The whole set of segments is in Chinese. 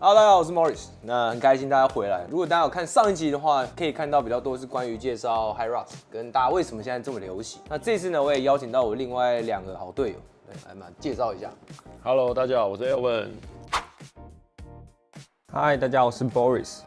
Hello， 大家好，我是 Morris。那很开心大家回来。如果大家有看上一集的话，可以看到比较多是关于介绍 HYROX 跟大家为什么现在这么流行。那这次呢，我也邀请到我另外2个好队友，来嘛介绍一下。Hello， 大家好，我是 Elvin。嗨，大家好，我是 Boris。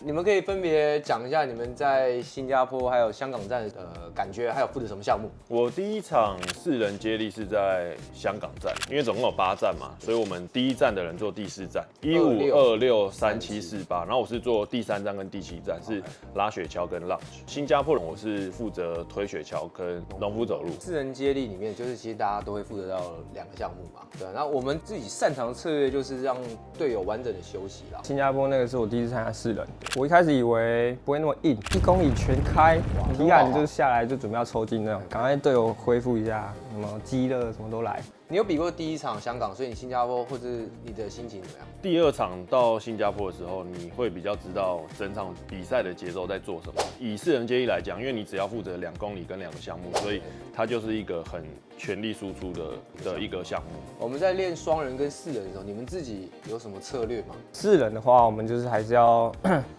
你们可以分别讲一下你们在新加坡还有香港站的感觉，还有负责什么项目？我第一场4人接力是在香港站，因为总共有8站嘛，所以我们第1站的人做第4站，15、26、37、48，然后我是做第3站跟第7站，是拉雪橇跟 Lunge。新加坡人我是负责推雪橇跟农夫走路。4人接力里面，就是其实大家都会负责到2个项目嘛，对。那我们自己擅长的策略就是让队友完整的休息啦。新加坡那个是我第一次参加4人，我一开始以为不会那么硬，1公里全开，体感就是下来就准备要抽筋那种，赶快队友恢复一下，什么肌热什么都来。你有比过第1场香港，所以你新加坡或者你的心情怎么样？第2场到新加坡的时候，你会比较知道整场比赛的节奏在做什么。以4人接力来讲，因为你只要负责2公里跟2个项目，所以它就是一个很全力输出的一个项目。我们在练双人跟4人的时候，你们自己有什么策略吗？4人的话，我们就是还是要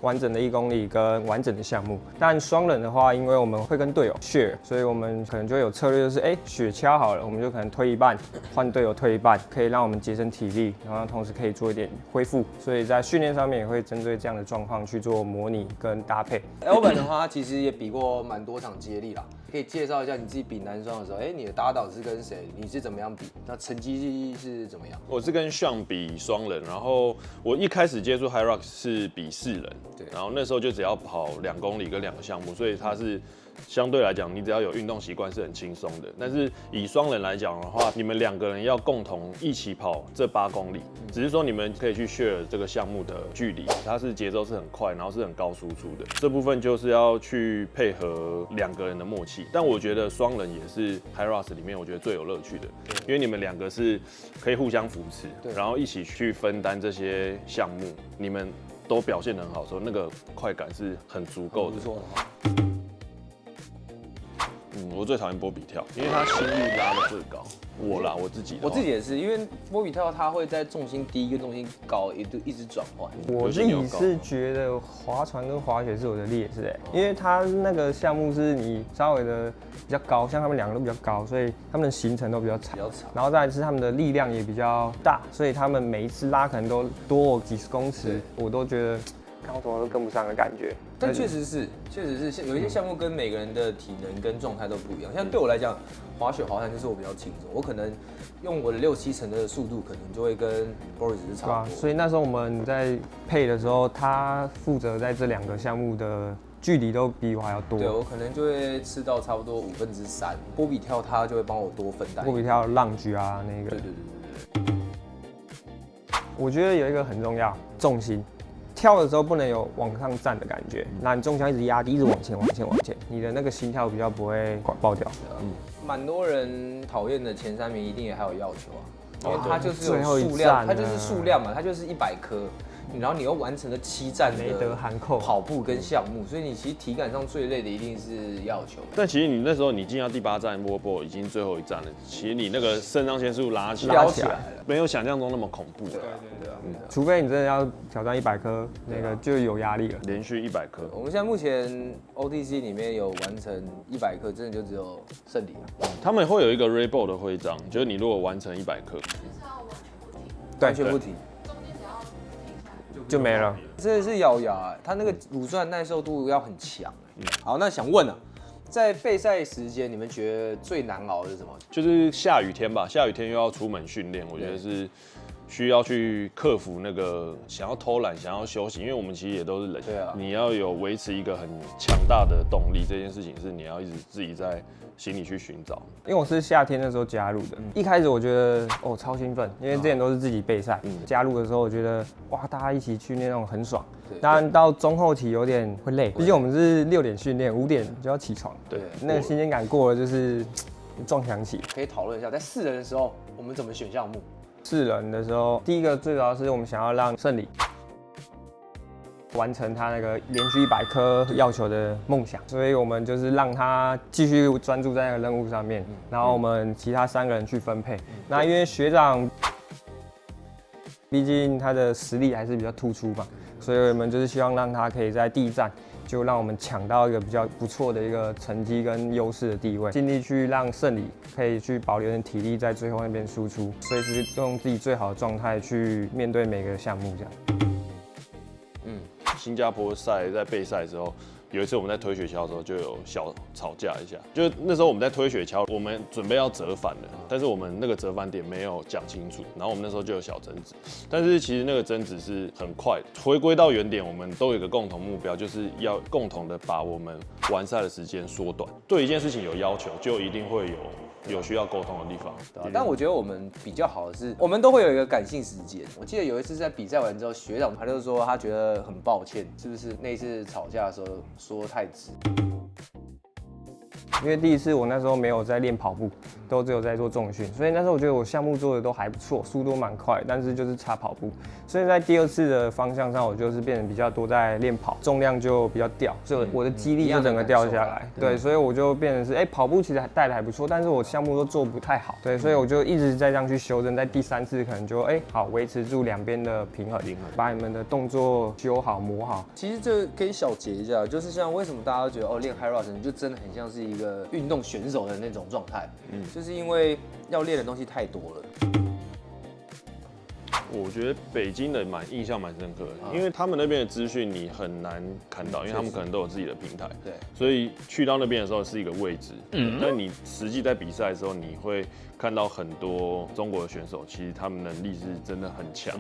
完整的1公里跟完整的项目。但双人的话，因为我们会跟队友 share， 所以我们可能就会有策略，就是雪橇好了，我们就可能推一半，换队友推一半，可以让我们节省体力，然后同时可以做一点恢复。所以在训练上面也会针对这样的状况去做模拟跟搭配。Elvin 的话，他其实也比过蛮多场接力啦。可以介绍一下你自己比男双的时候，你的搭档是跟谁？你是怎么样比？那成绩是怎么样？我是跟 Sean 比双人，然后我一开始接触 HYROX 是比4人，对，然后那时候就只要跑2公里跟2个项目，所以它是相对来讲，你只要有运动习惯是很轻松的。但是以双人来讲的话，你们2个人要共同一起跑这8公里，只是说你们可以去 share 这个项目的距离，它是节奏是很快，然后是很高输出的。这部分就是要去配合2个人的默契。但我觉得双人也是 HYROX 里面我觉得最有乐趣的，因为你们2个是可以互相扶持，然后一起去分担这些项目，你们都表现得很好的时候，那个快感是很足够的。不错的话。我最讨厌波比跳，因为他心率拉得最高。我自己也是，因为波比跳它会在重心低跟重心高一直转换。我自己是觉得划船跟滑雪是我的劣势因为它那个项目是你稍微的比较高，像他们2个都比较高，所以他们的行程都比较长，然后再来是他们的力量也比较大，所以他们每一次拉可能都多我几十公尺，我都觉得刚怎么都跟不上的感觉。但确实是有一些项目跟每个人的体能跟状态都不一样。像对我来讲，滑雪滑船就是我比较轻松，我可能用我的6、7成的速度，可能就会跟 Boris 是差不多。所以那时候我们在配的时候，他负责在这2个项目的距离都比我还要多。对，我可能就会吃到差不多3/5。波比跳他就会帮我多分担。波比跳浪举啊那个。对。我觉得有一个很重要，重心。跳的时候不能有往上站的感觉，那你重心一直压低，一直往前，你的那个心跳比较不会爆掉。蛮多人讨厌的前3名一定也还有要求因为它就是有数量，它就是数量嘛，它就是100颗。然后你又完成了7站的跑步跟项目，所以你其实体感上最累的一定是要求。但其实你那时候你进到第8站波已经最后1站了，其实你那个肾上腺素拉起来了，没有想象中那么恐怖。对。除非你真的要挑战100颗，那个就有压力了。连续100颗。我们现在目前 OTC 里面有完成100颗，真的就只有胜利了。他们会有一个 Rainbow 的徽章，就是你如果完成100颗，完全不停。就没了，真的是咬牙它那个乳酸耐受度要很强好，那想问在备赛时间，你们觉得最难熬的是什么？就是下雨天吧，下雨天又要出门训练，我觉得是需要去克服那个想要偷懒、想要休息，因为我们其实也都是人，对啊，你要有维持一个很强大的动力，这件事情是你要一直自己在心里去寻找。因为我是夏天的时候加入的，一开始我觉得超兴奋，因为之前都是自己备赛，加入的时候我觉得哇，大家一起训练那种很爽。当然到中后期有点会累，毕竟我们是6点训练，5点就要起床，对，那个新鲜感过了就是撞墙期。可以讨论一下，在4人的时候我们怎么选项目？4人的时候，第一个最主要是我们想要让胜利完成他那个连续100颗要求的梦想，所以我们就是让他继续专注在那个任务上面，然后我们其他3个人去分配。那因为学长毕竟他的实力还是比较突出嘛，所以我们就是希望让他可以在第一站就让我们抢到一个比较不错的一个成绩跟优势的地位，尽力去让胜理可以去保留点体力在最后那边输出，随时用自己最好的状态去面对每个项目这样。新加坡赛在备赛的时候，有一次我们在推雪橇的时候就有小吵架一下，就那时候我们在推雪橇，我们准备要折返了，但是我们那个折返点没有讲清楚，然后我们那时候就有小争执，但是其实那个争执是很快的，回归到原点，我们都有一个共同目标，就是要共同的把我们完赛的时间缩短。对一件事情有要求，就一定会有需要沟通的地方。但我觉得我们比较好的是，我们都会有一个感性时间。我记得有一次在比赛完之后，学长他就说他觉得很抱歉，是不是那一次吵架的时候说太直？因为第一次我那时候没有在练跑步，都只有在做重训，所以那时候我觉得我项目做的都还不错，速度蛮快，但是就是差跑步。所以在第二次的方向上，我就是变得比较多在练跑，重量就比较掉，所以我的肌力就整个掉下来。对，所以我就变成是，跑步其实带的还不错，但是我项目都做不太好。对，所以我就一直在这样去修正，在第三次可能就好维持住两边的平衡，把你们的动作修好磨好。其实这可以小结一下，就是像为什么大家都觉得练 High Rocks 你就真的很像是一个运动选手的那种状态，就是因为要练的东西太多了。我觉得北京的印象蛮深刻的，因为他们那边的资讯你很难看到，因为他们可能都有自己的平台，对，所以去到那边的时候是一个未知。但你实际在比赛的时候，你会看到很多中国的选手，其实他们能力是真的很强，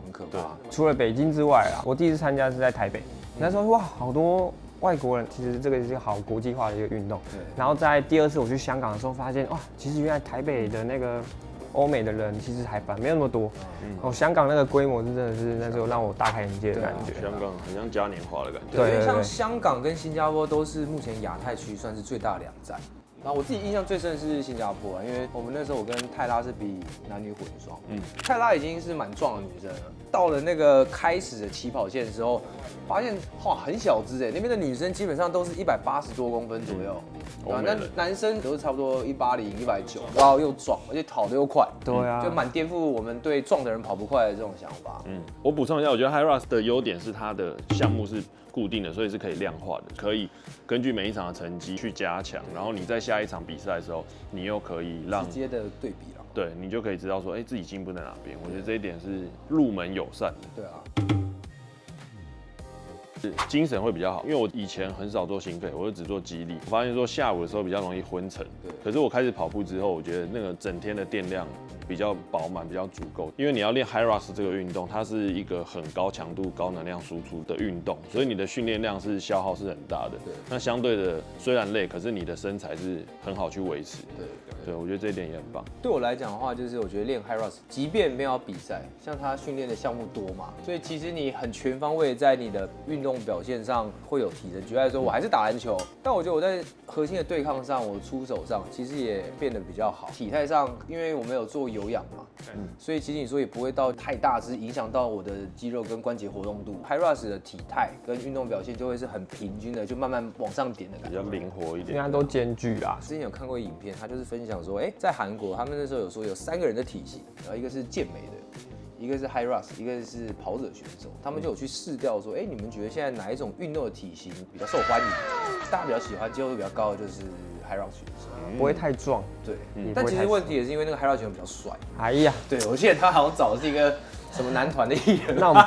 很可怕。除了北京之外啊，我第一次参加是在台北，那时候哇，好多外国人，其实这个是好国际化的一个运动。然后在第二次我去香港的时候，发现哇，其实原来台北的那个欧美的人其实还反没有那么多。香港那个规模是真的是那时候让我大开眼界的感觉。香港很像嘉年华的感觉。对，因为像香港跟新加坡都是目前亚太区算是最大的两站。然后我自己印象最深的是新加坡啊，因为我们那时候我跟泰拉是比男女混双，泰拉已经是蛮壮的女生了，到了那个开始的起跑线的时候，发现哇很小只那边的女生基本上都是180多公分左右，那男生都是差不多180、190，然后又壮，而且跑得又快，对啊，就蛮颠覆我们对壮的人跑不快的这种想法。我补充一下，我觉得 High Rocks 的优点是它的项目是固定的，所以是可以量化的，可以根据每一场的成绩去加强，然后你在下一场比赛的时候，你又可以让直接的对比了。对，你就可以知道说，自己进步在哪边。我觉得这一点是入门友善的。对啊。精神会比较好，因为我以前很少做心肺，我就只做肌力。我发现说下午的时候比较容易昏沉，可是我开始跑步之后，我觉得那个整天的电量比较饱满，比较足够。因为你要练 High Rocks 这个运动，它是一个很高强度、高能量输出的运动，所以你的训练量是消耗是很大的。那相对的，虽然累，可是你的身材是很好去维持。对，我觉得这一点也很棒。对我来讲的话，就是我觉得练 High Rocks， 即便没有比赛，像他训练的项目多嘛，所以其实你很全方位在你的运动表现上会有提升。举例来说，我还是打篮球，但我觉得我在核心的对抗上，我出手上其实也变得比较好。体态上，因为我们有做有氧嘛，所以其实你说也不会到太大只，影响到我的肌肉跟关节活动度。High Rocks 的体态跟运动表现就会是很平均的，就慢慢往上点的感觉，比较灵活一点。因为它都兼具啦。之前有看过影片，他就是分享说，在韩国他们那时候有说有3个人的体型，然后一个是健美的，一个是 High Rocks， 一个是跑者选手，他们就有去试调说，你们觉得现在哪一种运动的体型比较受欢迎？大家比较喜欢、接受度比较高的就是 High Rocks 选手，不会太壮。对，但其实问题也是因为那个 High Rocks 选手比较帅。哎呀，对，我记得他好像找的是一个什么男团的艺人，那我们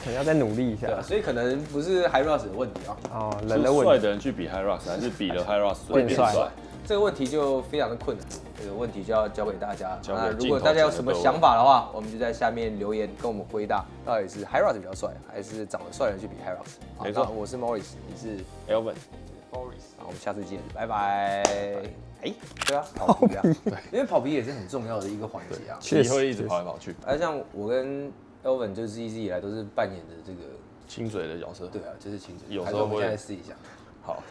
可能要再努力一下。对，所以可能不是 High Rocks 的问题啊。哦，人的问题。帅的人去比 High Rocks， 还是比了 High Rocks 变帅？这个问题就非常的困难，这个问题就要交给大家。那如果大家有什么想法的话，我们就在下面留言跟我们回答，到底是 High Rocks 比较帅，还是长得帅的人去比 High Rocks？ 没错，我是 Morris， 你是 Elvin。Morris， 好，我们下次见，拜拜。对啊，跑步啊，因为跑步也是很重要的一个环节啊，你会一直跑来跑去。像我跟 Elvin 就是一直以来都是扮演的这个清水的角色。对啊，就是清水。有时候我们现在试一下。好。